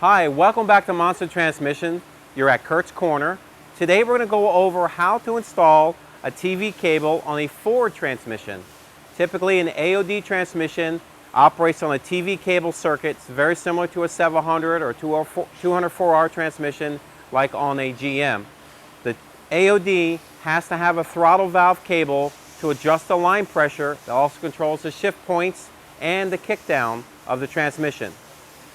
Hi, welcome back to Monster Transmission. You're at Curt's Corner. Today we're going to go over how to install a TV cable on a Ford transmission. Typically an AOD transmission operates on a TV cable circuit. It's very similar to a 700 or 204R transmission like on a GM. The AOD has to have a throttle valve cable to adjust the line pressure that also controls the shift points and the kickdown of the transmission.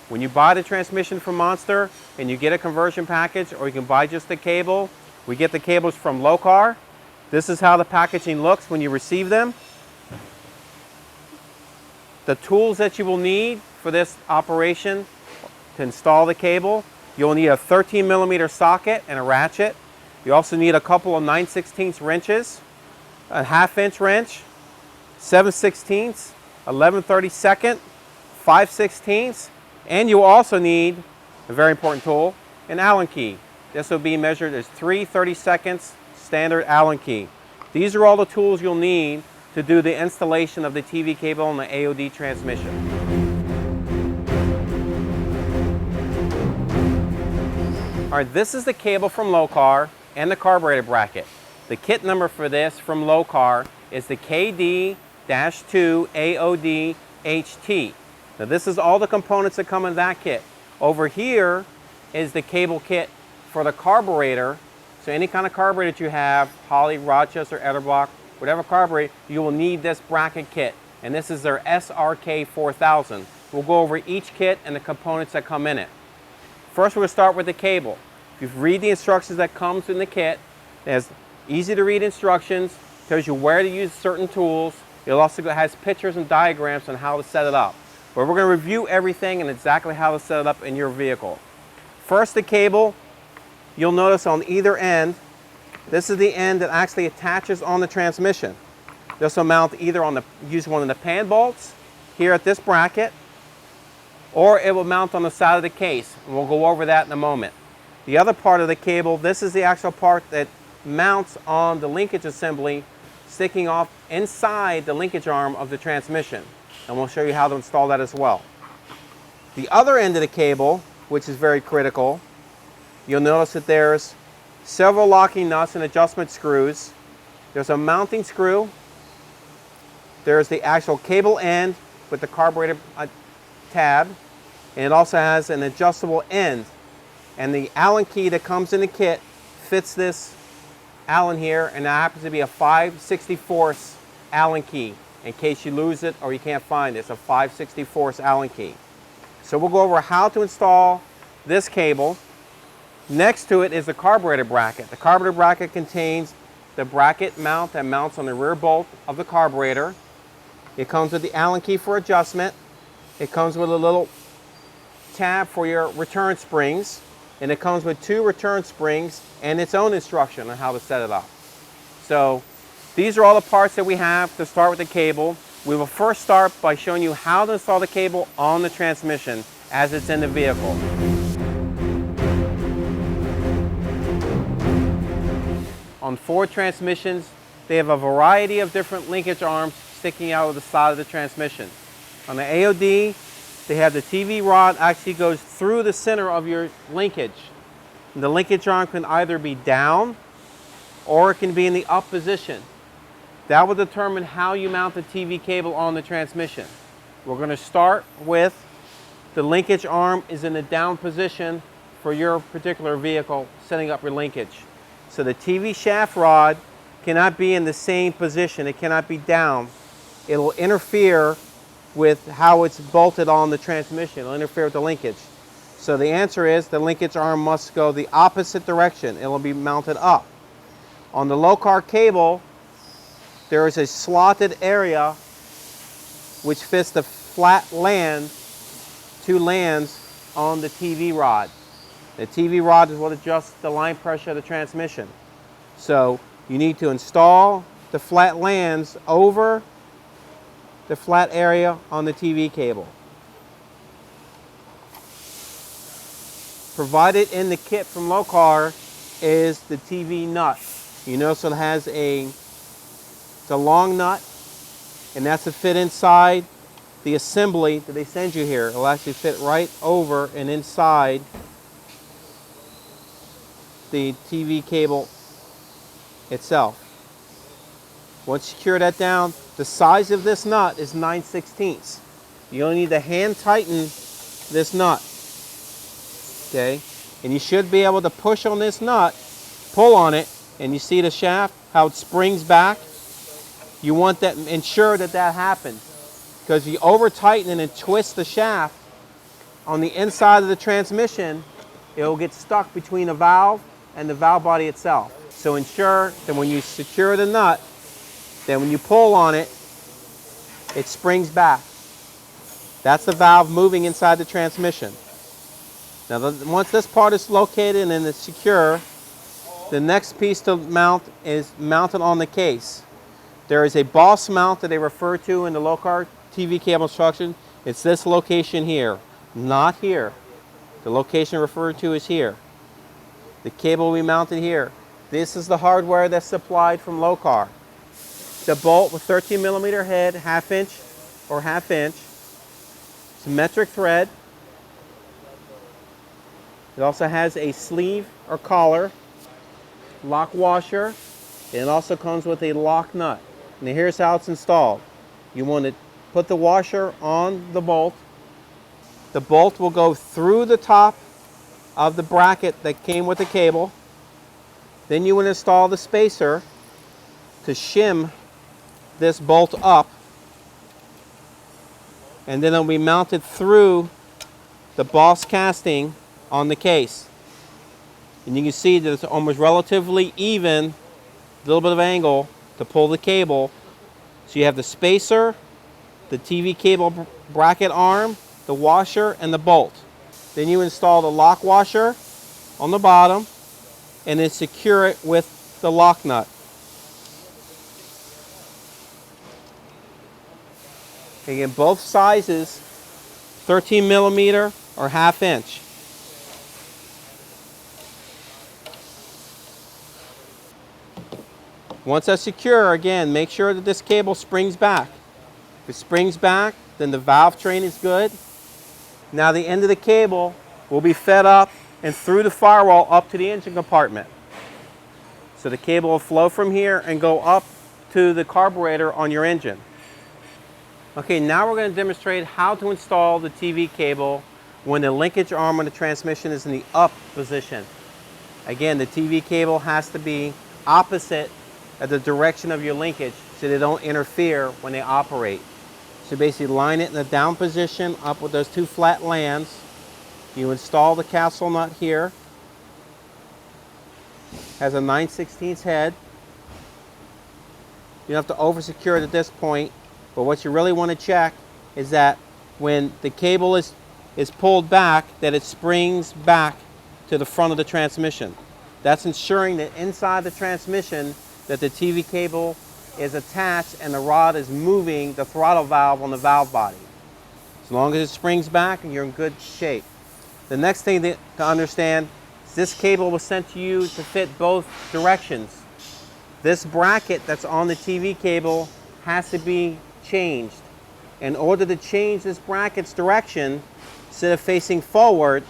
When you buy the transmission from Monster and you get a conversion package, or you can buy just the cable, we get the cables from Locar. This is how the packaging looks when you receive them. The tools that you will need for this operation to install the cable: you'll need a 13mm socket and a ratchet. You also need a couple of 9/16 wrenches, a 1/2-inch wrench, 7/16, 11/32, 5/16, and you also need a very important tool, an Allen key. This will be measured as 3/32 standard Allen key. These are all the tools you'll need to do the installation of the TV cable on the AOD transmission. Alright, this is the cable from Locar and the carburetor bracket. The kit number for this from Locar is the KD-2 AOD HT. Now this is all the components that come in that kit. Over here is the cable kit for the carburetor. So any kind of carburetor that you have, Holley, Rochester, Edelbrock, whatever carburetor, you will need this bracket kit. And this is their SRK 4000. We'll go over each kit and the components that come in it. First we're going to start with the cable. If you read the instructions that comes in the kit, there's easy to read instructions, tells you where to use certain tools. It also has pictures and diagrams on how to set it up. But we're going to review everything and exactly how to set it up in your vehicle. First, the cable, you'll notice on either end, this is the end that actually attaches on the transmission. This will mount either on use one of the pan bolts here at this bracket, or it will mount on the side of the case. And we'll go over that in a moment. The other part of the cable, this is the actual part that mounts on the linkage assembly sticking off inside the linkage arm of the transmission. And we'll show you how to install that as well. The other end of the cable, which is very critical, you'll notice that there's several locking nuts and adjustment screws. There's a mounting screw. There's the actual cable end with the carburetor tab. And it also has an adjustable end. And the Allen key that comes in the kit fits this Allen here, and that happens to be a 5/64 Allen key. In case you lose it or you can't find it, it's a 5/64 Allen key. So we'll go over how to install this cable. Next to it is the carburetor bracket. The carburetor bracket contains the bracket mount that mounts on the rear bolt of the carburetor. It comes with the Allen key for adjustment. It comes with a little tab for your return springs. And it comes with 2 return springs and its own instruction on how to set it up. So these are all the parts that we have to start with the cable. We will first start by showing you how to install the cable on the transmission as it's in the vehicle. On Ford transmissions, they have a variety of different linkage arms sticking out of the side of the transmission. On the AOD, they have the TV rod actually goes through the center of your linkage. And the linkage arm can either be down or it can be in the up position. That will determine how you mount the TV cable on the transmission. We're going to start with the linkage arm is in the down position for your particular vehicle, setting up your linkage. So the TV shaft rod cannot be in the same position. It cannot be down. It will interfere with how it's bolted on the transmission. It'll interfere with the linkage. So the answer is the linkage arm must go the opposite direction. It will be mounted up. On the Locar cable, there is a slotted area which fits the flat land, 2 lands on the TV rod. The TV rod is what adjusts the line pressure of the transmission. So you need to install the flat lands over the flat area on the TV cable. Provided in the kit from Locar is the TV nut. You notice it has a long nut, and that's to fit inside the assembly that they send you here. It'll actually fit right over and inside the TV cable itself. Once you secure that down, the size of this nut is 9/16. You only need to hand tighten this nut. Okay? And you should be able to push on this nut, pull on it, and you see the shaft, how it springs back. You want that, ensure that that happens. Because if you over tighten it and twist the shaft on the inside of the transmission, it will get stuck between the valve and the valve body itself. So ensure that when you secure the nut, then when you pull on it, it springs back. That's the valve moving inside the transmission. Now once this part is located and it's secure, the next piece to mount is mounted on the case. There is a boss mount that they refer to in the low-car TV cable instruction. It's this location here, not here. The location referred to is here. The cable will be mounted here. This is the hardware that's supplied from low-car. The bolt with 13mm head, 1/2 inch or 1/2 inch. Symmetric thread. It also has a sleeve or collar, lock washer, and it also comes with a lock nut. Now here's how it's installed. You want to put the washer on the bolt. The bolt will go through the top of the bracket that came with the cable. Then you will install the spacer to shim this bolt up, and then it'll be mounted through the boss casting on the case. And you can see that it's almost relatively even, a little bit of angle to pull the cable. So you have the spacer, the TV cable bracket arm, the washer, and the bolt. Then you install the lock washer on the bottom and then secure it with the lock nut. Again, both sizes, 13mm or 1/2 inch. Once that's secure, again, make sure that this cable springs back. If it springs back, then the valve train is good. Now the end of the cable will be fed up and through the firewall up to the engine compartment. So the cable will flow from here and go up to the carburetor on your engine. Okay, now we're going to demonstrate how to install the TV cable when the linkage arm on the transmission is in the up position. Again, the TV cable has to be opposite of the direction of your linkage so they don't interfere when they operate. So basically line it in the down position up with those two flat lands. You install the castle nut here. Has a 9/16 head. You don't have to over secure it at this point. But what you really want to check is that when the cable is pulled back, that it springs back to the front of the transmission. That's ensuring that inside the transmission that the TV cable is attached and the rod is moving the throttle valve on the valve body. As long as it springs back, you're in good shape. The next thing to understand is this cable was sent to you to fit both directions. This bracket that's on the TV cable has to be changed. In order to change this bracket's direction, instead of facing forward,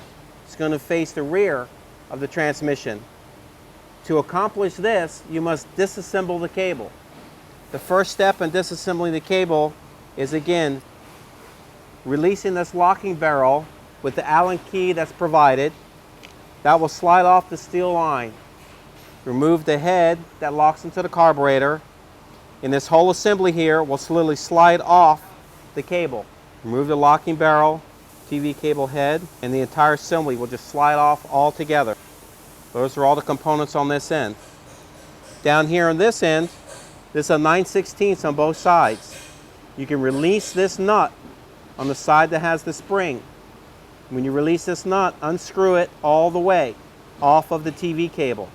it's going to face the rear of the transmission. To accomplish this, you must disassemble the cable. The first step in disassembling the cable is, again, releasing this locking barrel with the Allen key that's provided. That will slide off the steel line. Remove the head that locks into the carburetor. And this whole assembly here will slowly slide off the cable. Remove the locking barrel, TV cable head, and the entire assembly will just slide off all together. Those are all the components on this end. Down here on this end, this is a 9/16 on both sides. You can release this nut on the side that has the spring. When you release this nut, unscrew it all the way off of the TV cable.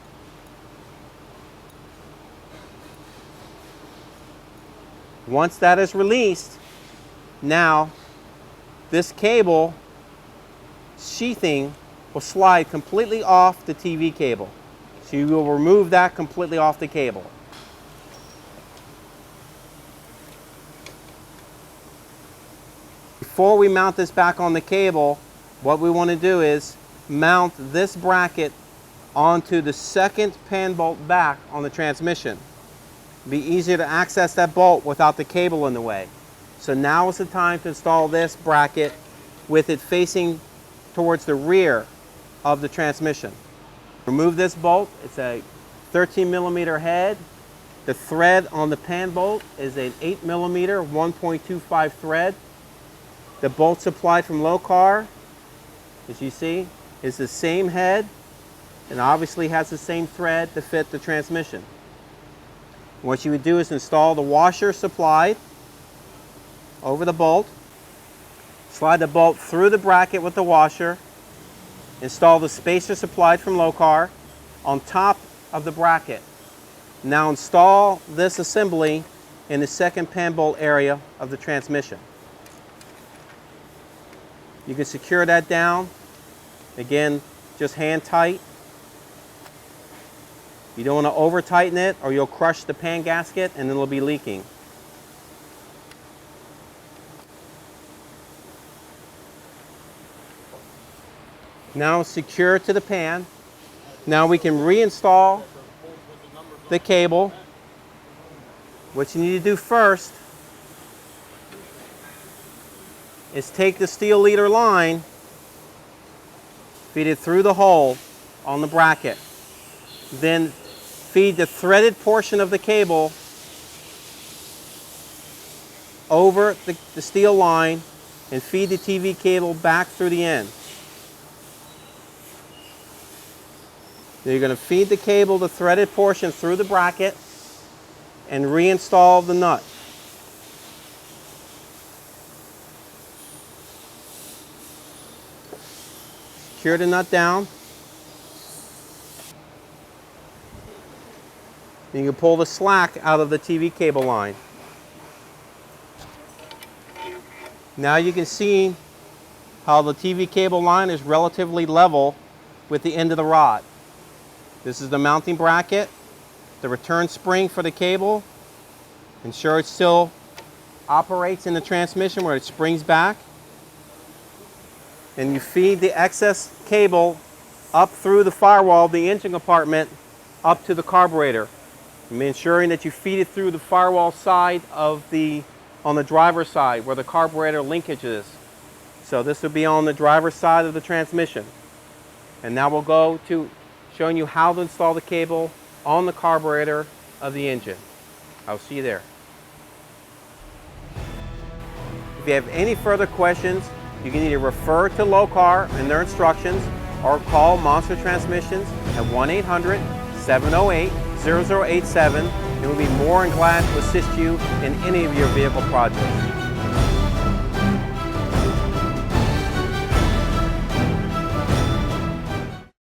Once that is released, now this cable sheathing will slide completely off the TV cable. So you will remove that completely off the cable. Before we mount this back on the cable, what we want to do is mount this bracket onto the second pan bolt back on the transmission. It'll be easier to access that bolt without the cable in the way. So now is the time to install this bracket with it facing towards the rear of the transmission. Remove this bolt. It's a 13mm head. The thread on the pan bolt is an 8mm 1.25 thread. The bolt supplied from Locar, as you see, is the same head and obviously has the same thread to fit the transmission. What you would do is install the washer supplied over the bolt, slide the bolt through the bracket with the washer, install the spacer supplied from Locar on top of the bracket. Now install this assembly in the second pan bolt area of the transmission. You can secure that down, again, just hand tight. You don't want to over tighten it or you'll crush the pan gasket and it'll be leaking. Now secure to the pan. Now we can reinstall the cable. What you need to do first is take the steel leader line, feed it through the hole on the bracket. Then feed the threaded portion of the cable over the steel line and feed the TV cable back through the end. Then you're going to feed the cable, the threaded portion, through the bracket and reinstall the nut. Secure the nut down. You can pull the slack out of the TV cable line. Now you can see how the TV cable line is relatively level with the end of the rod. This is the mounting bracket, the return spring for the cable. Ensure it still operates in the transmission where it springs back. And you feed the excess cable up through the firewall of the engine compartment up to the carburetor. Ensuring that you feed it through the firewall side of on the driver's side where the carburetor linkage is. So this will be on the driver's side of the transmission. And now we'll go to showing you how to install the cable on the carburetor of the engine. I'll see you there. If you have any further questions, you can either refer to Locar and their instructions or call Monster Transmissions at 1-800-708-0087 and we'll be more than glad to assist you in any of your vehicle projects.